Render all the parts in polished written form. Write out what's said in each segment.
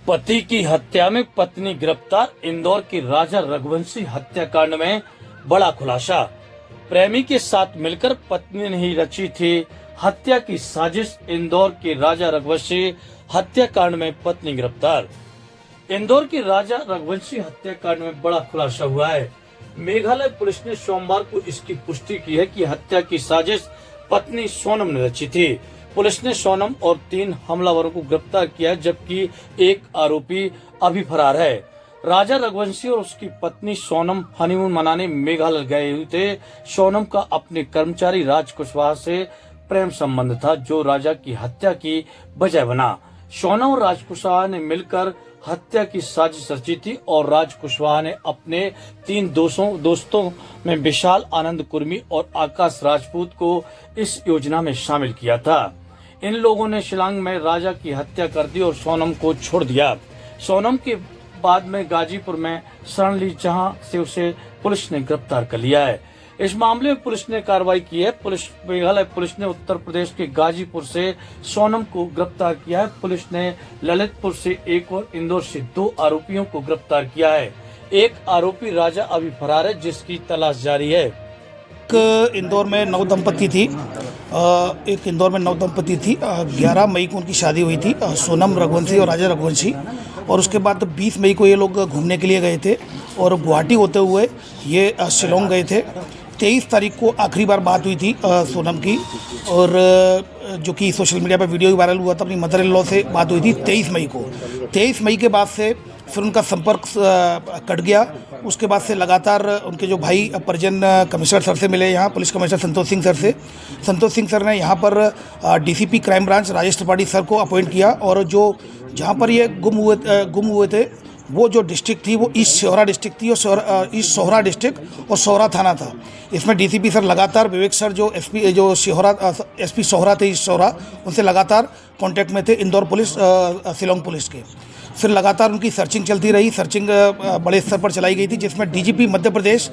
पति की हत्या में पत्नी गिरफ्तार। इंदौर की राजा रघुवंशी हत्याकांड में बड़ा खुलासा। प्रेमी के साथ मिलकर पत्नी ने ही रची थी हत्या की साजिश। इंदौर के राजा रघुवंशी हत्याकांड में पत्नी गिरफ्तार। इंदौर की राजा रघुवंशी हत्याकांड में बड़ा खुलासा हुआ है। मेघालय पुलिस ने सोमवार को इसकी पुष्टि की है कि हत्या की साजिश पत्नी सोनम ने रची थी। पुलिस ने सोनम और 3 हमलावरों को गिरफ्तार किया है, जबकि एक आरोपी अभी फरार है। राजा रघुवंशी और उसकी पत्नी सोनम हनीमून मनाने मेघालय गए हुए थे। सोनम का अपने कर्मचारी राज कुशवाहा से प्रेम संबंध था, जो राजा की हत्या की वजह बना। सोनम और राज कुशवाहा ने मिलकर हत्या की साजिश रची थी और राज कुशवाहा ने अपने 3 दोस्तों में विशाल आनंद कुर्मी और आकाश राजपूत को इस योजना में शामिल किया था। इन लोगों ने शिलांग में राजा की हत्या कर दी और सोनम को छोड़ दिया। सोनम के बाद में गाजीपुर में शरण ली, जहां से उसे पुलिस ने गिरफ्तार कर लिया है। इस मामले में पुलिस ने कार्रवाई की है। मेघालय पुलिस ने उत्तर प्रदेश के गाजीपुर से सोनम को गिरफ्तार किया है। पुलिस ने ललितपुर से 1 और इंदौर से 2 आरोपियों को गिरफ्तार किया है। एक आरोपी राजा अभी फरार है, जिसकी तलाश जारी है। एक इंदौर में नवदंपति थी। 11 मई को उनकी शादी हुई थी, सोनम रघुवंशी और राजा रघुवंशी। और उसके बाद 20 मई को ये लोग घूमने के लिए गए थे और गुवाहाटी होते हुए ये शिलोंग गए थे। 23 तारीख को आखिरी बार बात हुई थी सोनम की, और जो कि सोशल मीडिया पर वीडियो वायरल हुआ था, अपनी मदर इन लॉ से बात हुई थी 23 मई को। 23 मई के बाद से फिर उनका संपर्क कट गया। उसके बाद से लगातार उनके जो भाई परिजन कमिश्नर सर से मिले, यहाँ police commissioner Santosh Singh sir से। संतोष सिंह सर ने यहाँ पर DCP crime branch Rajesh Tripathi sir को अपॉइंट किया, और जो जहाँ पर ये गुम हुए थे वो जो डिस्ट्रिक्ट थी वो ईस्ट सोहरा डिस्ट्रिक्ट थी, और ईस्ट सोहरा डिस्ट्रिक्ट और सोहरा थाना था। इसमें डीसीपी सर लगातार, विवेक सर जो एसपी सोहरा थे, ईस्ट सोहरा, उनसे लगातार कांटेक्ट में थे, इंदौर पुलिस शिलोंग पुलिस के। फिर लगातार उनकी सर्चिंग चलती रही। सर्चिंग बड़े स्तर पर चलाई गई थी, जिसमें डीजीपी मध्य प्रदेश,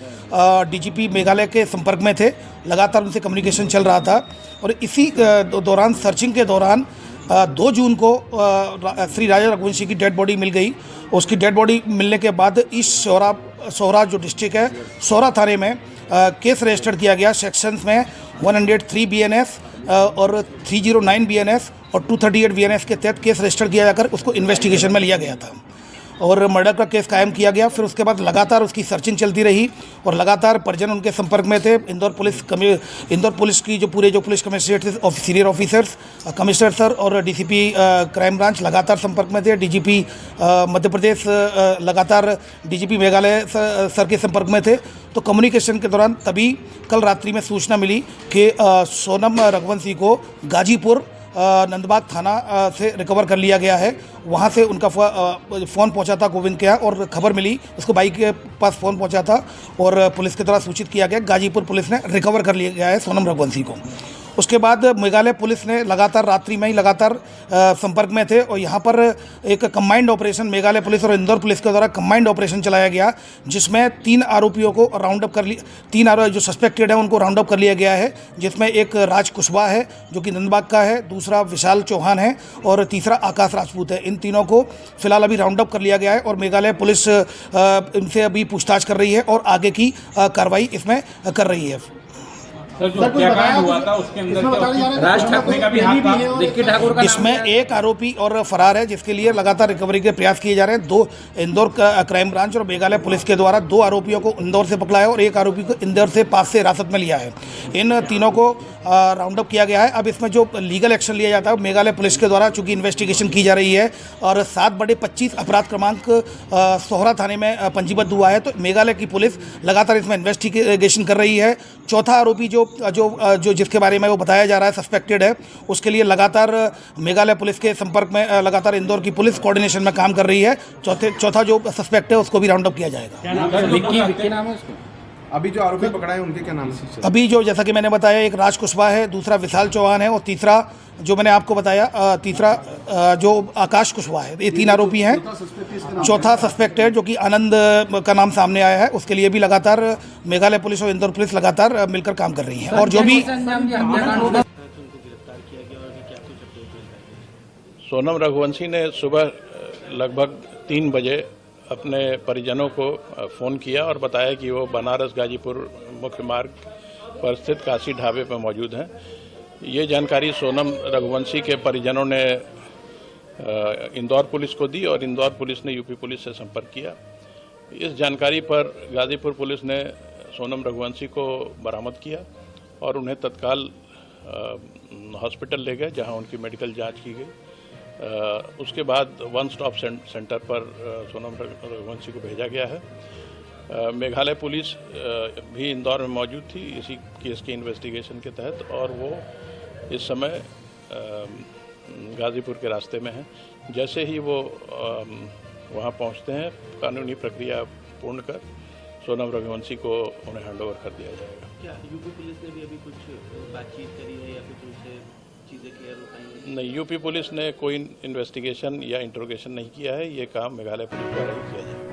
डीजीपी मेघालय के संपर्क में थे। लगातार उनसे कम्युनिकेशन चल रहा था। और इसी दौरान, सर्चिंग के दौरान 2 जून को श्री राजा रघुवंशी की डेड बॉडी मिल गई। उसकी डेड बॉडी मिलने के बाद ईस्ट सोहरा जो डिस्ट्रिक्ट है, सोहरा थाने में केस रजिस्टर्ड किया गया। सेक्शंस में 103 BNS और 309 BNS और 238 BNS के तहत केस रजिस्टर किया जाकर उसको इन्वेस्टिगेशन में लिया गया था और मर्डर का केस कायम किया गया। फिर उसके बाद लगातार उसकी सर्चिंग चलती रही और लगातार परिजन उनके संपर्क में थे। इंदौर पुलिस की जो पुलिस कमिश्नरेट थे, सीनियर ऑफिसर्स, कमिश्नर सर और डीसीपी क्राइम ब्रांच लगातार संपर्क में थे। डीजीपी मध्य प्रदेश लगातार डीजीपी मेघालय सर के संपर्क में थे। तो कम्युनिकेशन के दौरान तभी कल रात्रि में सूचना मिली कि सोनम रघुवंशी को गाजीपुर नंदबाग थाना से रिकवर कर लिया गया है। वहाँ से उनका फ़ोन पहुँचा था गोविंद के यहाँ, और खबर मिली, उसको भाई के पास फ़ोन पहुँचा था और पुलिस के द्वारा सूचित किया गया। गाजीपुर पुलिस ने रिकवर कर लिया गया है सोनम रघुवंशी को। उसके बाद मेघालय पुलिस ने लगातार रात्रि में ही लगातार संपर्क में थे, और यहाँ पर एक कंबाइंड ऑपरेशन मेघालय पुलिस और इंदौर पुलिस के द्वारा कंबाइंड ऑपरेशन चलाया गया, जिसमें 3 आरोपियों को राउंड अप कर लिया। 3 आरोपी जो सस्पेक्टेड हैं उनको राउंड अप कर लिया गया है, जिसमें एक राज कुशवाहा है जो कि नंदबाग का है, दूसरा विशाल चौहान है और तीसरा आकाश राजपूत है। इन तीनों को फिलहाल अभी राउंड अप कर लिया गया है और मेघालय पुलिस इनसे अभी पूछताछ कर रही है और आगे की कार्रवाई इसमें कर रही है। सर, जो हत्याकांड हुआ था उसके अंदर राज ठाकुर का भी हाथ था। रिक्की ठाकुर का इसमें एक आरोपी और फरार है, जिसके लिए लगातार रिकवरी के प्रयास किए जा रहे हैं। 2 इंदौर क्राइम ब्रांच और मेघालय पुलिस के द्वारा 2 आरोपियों को इंदौर से पकड़ा है और एक आरोपी को इंदौर से पास से हिरासत में लिया है। इन तीनों को राउंड अप किया गया है। अब इसमें जो लीगल एक्शन लिया जाता है मेघालय पुलिस के द्वारा, चूंकि इन्वेस्टिगेशन की जा रही है और 7/25 अपराध क्रमांक सोहरा थाने में पंजीबद्ध हुआ है, तो मेघालय की पुलिस लगातार इसमें इन्वेस्टिगेशन कर रही है। चौथा आरोपी जो जिसके बारे में वो बताया जा रहा है सस्पेक्टेड है, उसके लिए लगातार मेघालय पुलिस के संपर्क में लगातार इंदौर की पुलिस कोऑर्डिनेशन में काम कर रही है। चौथा जो सस्पेक्ट है उसको भी राउंड अप किया जाएगा। विक्की नाम है उसका। अभी जो आरोपी पकड़ा है उनके क्या नाम है? अभी जो, जैसा कि मैंने बताया, एक राज कुशवाहा है, दूसरा विशाल चौहान है और तीसरा जो मैंने आपको बताया तीसरा जो आकाश कुशवाहा है। ये 3 आरोपी हैं। चौथा सस्पेक्ट है जो कि आनंद का नाम सामने आया है, उसके लिए भी लगातार मेघालय पुलिस और इंदौर पुलिस लगातार मिलकर काम कर रही है। और जो भी सोनम रघुवंशी ने सुबह लगभग 3 बजे अपने परिजनों को फ़ोन किया और बताया कि वो बनारस गाजीपुर मुख्य मार्ग पर स्थित काशी ढाबे पर मौजूद हैं। ये जानकारी सोनम रघुवंशी के परिजनों ने इंदौर पुलिस को दी और इंदौर पुलिस ने यूपी पुलिस से संपर्क किया। इस जानकारी पर गाजीपुर पुलिस ने सोनम रघुवंशी को बरामद किया और उन्हें तत्काल हॉस्पिटल ले गए, जहां उनकी मेडिकल जांच की गई। उसके बाद वन स्टॉप सेंटर पर सोनम रघुवंशी को भेजा गया है। मेघालय पुलिस भी इंदौर में मौजूद थी इसी केस के इन्वेस्टिगेशन के तहत, और वो इस समय गाजीपुर के रास्ते में हैं। जैसे ही वो वहाँ पहुँचते हैं, कानूनी प्रक्रिया पूर्ण कर सोनम रघुवंशी को उन्हें हैंडओवर कर दिया जाएगा। क्या यूपी पुलिस ने भी अभी कुछ बातचीत करी है या कुछ उनसे चीज़ें क्लियर हो पाएंगी? नहीं, यूपी पुलिस ने कोई इन्वेस्टिगेशन या इंट्रोगेशन नहीं किया है। ये काम मेघालय पुलिस द्वारा ही किया जाएगा।